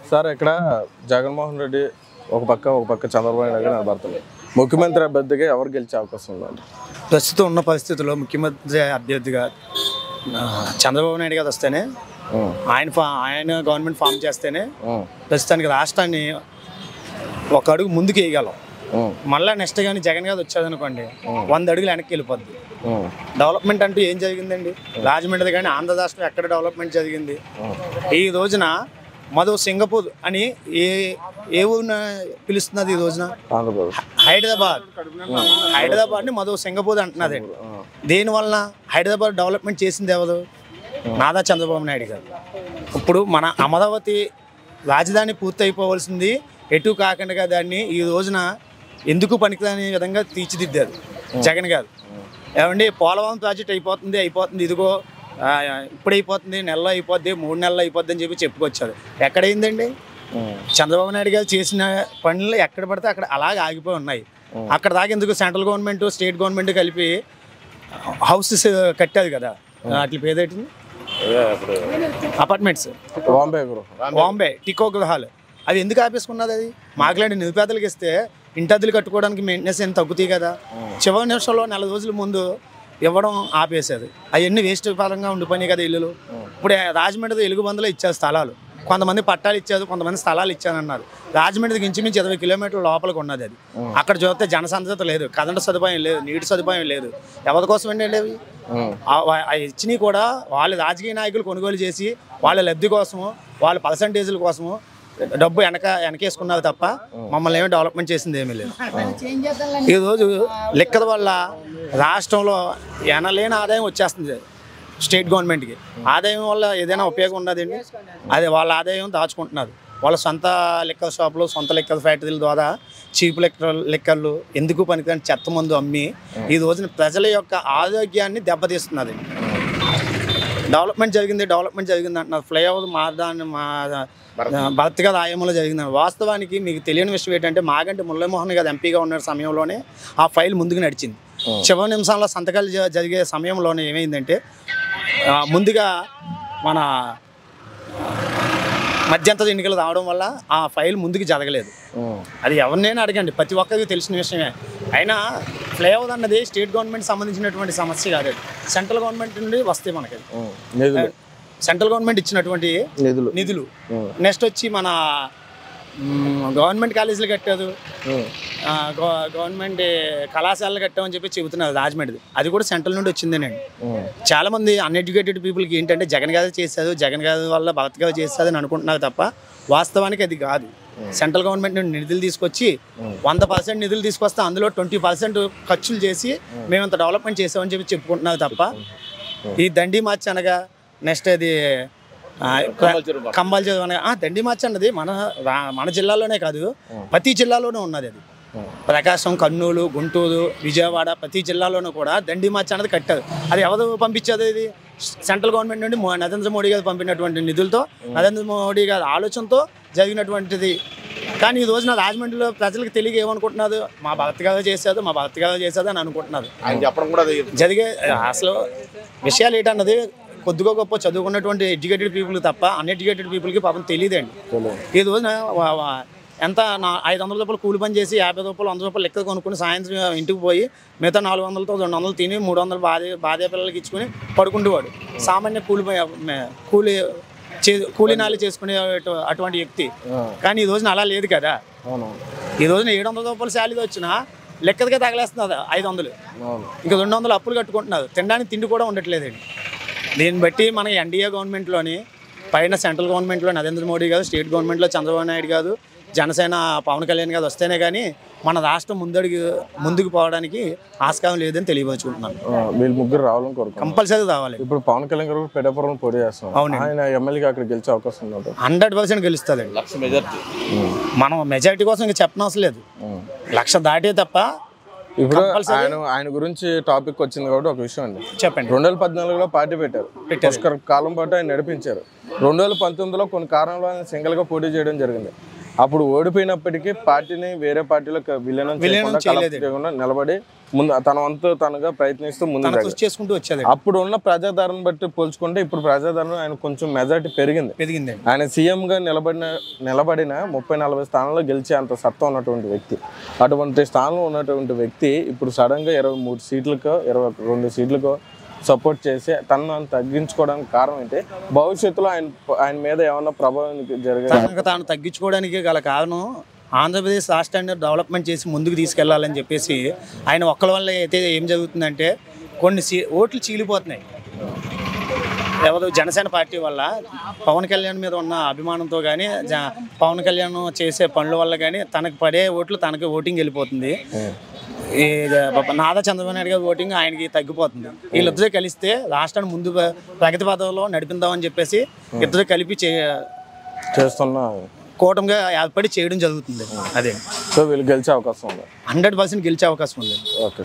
Sir ఇక్కడ జగన్మోహన్ రెడ్డి ఒక పక్క చంద్రబాబు నాయుడు గారు నిలబడుతుంది. ముఖ్యమంత్రి అభ్యర్థిగా ఎవరు గెలిచే అవకాశం ఉందండి? ప్రస్తుతం ఉన్న పరిస్థితుల్లో ముఖ్యమంత్రి అభ్యర్థిగా చంద్రబాబు నాయుడు గారు వస్తేనే ఆయన గవర్నమెంట్ ఫామ్ చేస్తేనే ప్రస్తుతానికి రాష్ట్రాన్ని ఒక అడుగు ముందుకు వేయగలం. మళ్ళీ నెక్స్ట్ కానీ జగన్ గారు వచ్చేదనుకోండి 100 అడుగులు వెనక్కి వెళ్ళిపోద్ది. డెవలప్మెంట్ అంటూ ఏం జరిగిందండి? రాజమండ్రి కానీ ఆంధ్ర రాష్ట్రం ఎక్కడ డెవలప్మెంట్ జరిగింది? ఈ రోజున మధు సింగపూర్ అని ఏ ఊరిన పిలుస్తున్నది ఈ రోజున? హైదరాబాద్ని మధు సింగపూర్ అంటున్నది. దేనివలన హైదరాబాద్ డెవలప్మెంట్ చేసింది ఎవరు? నారా చంద్రబాబు నాయుడు గారు. ఇప్పుడు మన అమరావతి రాజధాని పూర్తి అయిపోవలసింది ఎటు కాకుండా దాన్ని ఈ రోజున ఎందుకు పనికిరాని విధంగా తీర్చిదిద్దారు జగన్ గారు. ఏమండి, పోలవరం ప్రాజెక్ట్ అయిపోతుంది ఇదిగో ఇప్పుడు అయిపోతుంది, నెలలో అయిపోద్ది, 3 నెలలు అయిపోద్ది అని చెప్పి చెప్పుకొచ్చారు. ఎక్కడైందండి? చంద్రబాబు నాయుడు గారు చేసిన పనులు ఎక్కడ పడితే అక్కడ అలాగే ఆగిపోయి ఉన్నాయి. అక్కడ దాకా ఎందుకు సెంట్రల్ గవర్నమెంట్ స్టేట్ గవర్నమెంట్ కలిపి హౌసెస్ కట్టారు కదా, వాటి పేదేంటి అపార్ట్మెంట్స్, బాంబే టికో గృహాలు, అవి ఎందుకు ఆపేసుకున్నది? అది మాకులాంటి నిరుపేదలకు ఇస్తే ఇంటద్దులు కట్టుకోవడానికి మెయింటెనెన్స్ ఏం తగ్గుతాయి కదా. చివరి నిమిషంలో 4 రోజుల ముందు ఇవ్వడం ఆపేసేది. అవన్నీ వేస్ట్ పరంగా ఉండిపోయినాయి కదా ఇల్లులు. ఇప్పుడు రాజమండ్రి ఎలుగుబందులో ఇచ్చారు స్థలాలు, కొంతమంది పట్టాలు ఇచ్చారు, కొంతమంది స్థలాలు ఇచ్చారన్నారు. రాజమండ్రికి ఇంచుమించి 20 కిలోమీటర్ల లోపలికి ఉన్నది అది. అక్కడ చూస్తే జనసంద్రత లేదు, కరెంటు సదుపాయం లేదు, నీటి సదుపాయం లేదు. ఎవరి కోసం అండి అవి? ఇచ్చినవి కూడా వాళ్ళు రాజకీయ నాయకులు కొనుగోలు చేసి వాళ్ళ లబ్ధి కోసము, వాళ్ళ పర్సంటేజీల కోసము డబ్బు వెనకేసుకున్నారు తప్ప మమ్మల్ని ఏమీ డెవలప్మెంట్ చేసింది ఏమీ లేదు. ఈరోజు లెక్కల వల్ల రాష్ట్రంలో ఎనలేని ఆదాయం వచ్చేస్తుంది స్టేట్ గవర్నమెంట్కి. ఆదాయం వల్ల ఏదైనా ఉపయోగం ఉన్నదండి? అదే వాళ్ళ ఆదాయం దాచుకుంటున్నారు. వాళ్ళ సొంత లెక్కల షాపులు, సొంత లెక్కల ఫ్యాక్టరీల ద్వారా చీప్ లెక్కలు ఎందుకు పనికిరాని చెత్త మందు అమ్మి ఈ రోజున ప్రజల యొక్క ఆరోగ్యాన్ని దెబ్బతీస్తున్నది. డెవలప్మెంట్ జరిగింది అంటున్నారు. ఫ్లైఓవర్ భర్తగా రాయమంలో జరిగిందని. వాస్తవానికి మీకు తెలియని విషయం ఏంటంటే, మాగంటి మురళీమోహన్ గారు ఎంపీగా ఉన్న సమయంలోనే ఆ ఫైల్ ముందుకు నడిచింది. చివరి నిమిషంలో సంతకాలు జరిగే సమయంలోనే ఏమైందంటే, ముందుగా మన మధ్యంతర ఎన్నికలు రావడం వల్ల ఆ ఫైల్ ముందుకు జరగలేదు. అది ఎవరినైనా అడగండి, ప్రతి ఒక్కరికి తెలిసిన విషయమే. అయినా ఫ్లైఓవర్ అన్నది స్టేట్ గవర్నమెంట్ సంబంధించినటువంటి సమస్య కాదు, సెంట్రల్ గవర్నమెంట్ నుండి వస్తాయి మనకి. సెంట్రల్ గవర్నమెంట్ ఇచ్చినటువంటి నిధులు. నెక్స్ట్ వచ్చి మన గవర్నమెంట్ కాలేజీలు కట్టారు, గవర్నమెంట్ కళాశాలలు కట్టామని చెప్పి చెబుతున్నారు రాజమండ్రి. అది కూడా సెంట్రల్ నుండి వచ్చిందేనండి. చాలా మంది అన్ఎడ్యుకేటెడ్ పీపుల్కి ఏంటంటే జగన్ గారు చేశారు, జగన్ గారి వల్ల భరత్ గారు చేస్తారు అని అనుకుంటున్నారు తప్ప వాస్తవానికి అది కాదు. సెంట్రల్ గవర్నమెంట్ నుండి నిధులు తీసుకొచ్చి 100% నిధులు తీసుకొస్తే అందులో 20% ఖర్చులు చేసి మేము ఇంత డెవలప్మెంట్ చేసామని చెప్పి చెప్పుకుంటున్నారు తప్ప ఈ దండి మార్చి అనగా నెక్స్ట్ అది కంబాల్ చెరువు అనగా దండి మార్చి అన్నది మన జిల్లాలోనే కాదు, ప్రతి జిల్లాలోనూ ఉన్నది. అది ప్రకాశం, కర్నూలు, గుంటూరు, విజయవాడ ప్రతి జిల్లాలోనూ కూడా దండి మార్చి అన్నది కట్టారు. అది ఎవరు పంపించేది? ఇది సెంట్రల్ గవర్నమెంట్ నుండి నరేంద్ర మోడీ గారు పంపినటువంటి నిధులతో, నరేంద్ర మోడీ గారి ఆలోచనతో జరిగినటువంటిది. కానీ ఈ రోజున రాజమండ్రిలో ప్రజలకు తెలియక ఏమనుకుంటున్నారు? మా భర్త గారు చేసేది అని అనుకుంటున్నారు. జరిగే అసలు విషయాలు ఏంటన్నది కొద్దిగా గొప్ప చదువుకున్నటువంటి ఎడ్యుకేటెడ్ పీపుల్ తప్ప అన్ఎడ్యుకేటెడ్ పీపుల్కి పాపం తెలియదండి. ఈ రోజున ఎంత 500 రూపాయలు కూలి పని చేసి 50 రూపాయలు 100 రూపాయలు లెక్క కొనుక్కుని సాయంత్రం ఇంటికి పోయి మిగతా 400తో 200 తిని 300 భార్య పిల్లలకి ఇచ్చుకుని పడుకుంటేవాడు సామాన్య కూలి నాలి చేసుకునే అటువంటి వ్యక్తి. కానీ ఈ రోజున అలా లేదు కదా. ఈ రోజున 700 రూపాయలు శాలరీ వచ్చినా లెక్కదిగా తగలేస్తున్నారు 500, ఇంకా 200 అప్పులు కట్టుకుంటున్నారు. తినడానికి తిండి కూడా ఉండట్లేదండి. దీన్ని బట్టి మన ఎన్డీఏ గవర్నమెంట్లోని పైన సెంట్రల్ గవర్నమెంట్లో నరేంద్ర మోడీ గారు, స్టేట్ గవర్నమెంట్లో చంద్రబాబు నాయుడు గారు, జనసేన పవన్ కళ్యాణ్ గారు వస్తేనే కానీ మన రాష్ట్రం ముందుకు పోవడానికి ఆస్కారం లేదని తెలియపరుచుకుంటున్నాను. వీళ్ళు ముగ్గురు రావాలని కోరుకుంటున్నాను. కంపల్సరీ రావాలి. ఇప్పుడు పవన్ కళ్యాణ్ గారు పిఠాపురం పోటీ చేస్తున్నారు. అవును, ఆయన ఎమ్మెల్యేగా అక్కడ గెలిచే అవకాశం ఉంది. 100% గెలుస్తుందండి. మనం మెజారిటీ కోసం ఇంకా చెప్పనవసరం లేదు, 1,00,000 దాటే తప్ప. ఇప్పుడు ఆయన గురించి టాపిక్ వచ్చింది కాబట్టి ఒక విషయం అండి చెప్పండి. 2014లో పార్టీ పెట్టారు, పుష్కర కాలం పాటు ఆయన నడిపించారు. 2019లో కొన్ని కారణాలు ఆయన సింగిల్గా పోటీ చేయడం జరిగింది. అప్పుడు ఓడిపోయినప్పటికీ పార్టీని వేరే పార్టీలో విలీనం చేయకుండా నిలబడి ముందు తన వంతు తనగా ప్రయత్నిస్తూ ముందు చేసుకుంటూ వచ్చేది. అప్పుడు ఉన్న ప్రజాదరణ బట్టి పోల్చుకుంటే ఇప్పుడు ప్రజాదరణ ఆయన కొంచెం మెజారిటీ పెరిగింది. ఆయన సీఎంగా నిలబడిన 30-40 స్థానాల్లో గెలిచే అంత సత్తా ఉన్నటువంటి వ్యక్తి. అటువంటి స్థానంలో ఉన్నటువంటి వ్యక్తి ఇప్పుడు సడన్గా 23 సీట్లకో 22 సీట్లకో సపోర్ట్ చేసి తనను తగ్గించుకోవడానికి కారణం ఏంటి? భవిష్యత్తులో ఆయన మీద ఏమన్నా ప్రభావం జరిగే తాను తగ్గించుకోవడానికి గల కారణం ఆంధ్రప్రదేశ్ రాష్ట్రాన్ని డెవలప్మెంట్ చేసి ముందుకు తీసుకెళ్లాలని చెప్పేసి ఆయన ఒక్కల వల్ల అయితే ఏం జరుగుతుందంటే కొన్ని ఓట్లు చీలిపోతున్నాయి. ఎవరు జనసేన పార్టీ వల్ల పవన్ కళ్యాణ్ మీద ఉన్న అభిమానంతో కానీ పవన్ కళ్యాణ్ చేసే పనుల వల్ల కానీ తనకు పడే ఓట్లు తనకి ఓటింగ్ వెళ్ళిపోతుంది. ఈ నారా చంద్రబాబు నాయుడు గారి ఓటింగ్ ఆయనకి తగ్గిపోతుంది. వీళ్ళిద్దరూ కలిస్తే రాష్ట్రాన్ని ముందు ప్రగతి పథంలో నడిపిద్దామని చెప్పేసి ఇద్దరు కలిపి చేస్తున్నా కూటమిగా ఏర్పడి చేయడం జరుగుతుంది. అదే సో వీళ్ళు గెలిచే అవకాశం ఉంది, 100% గెలిచే అవకాశం ఉంది. ఓకే.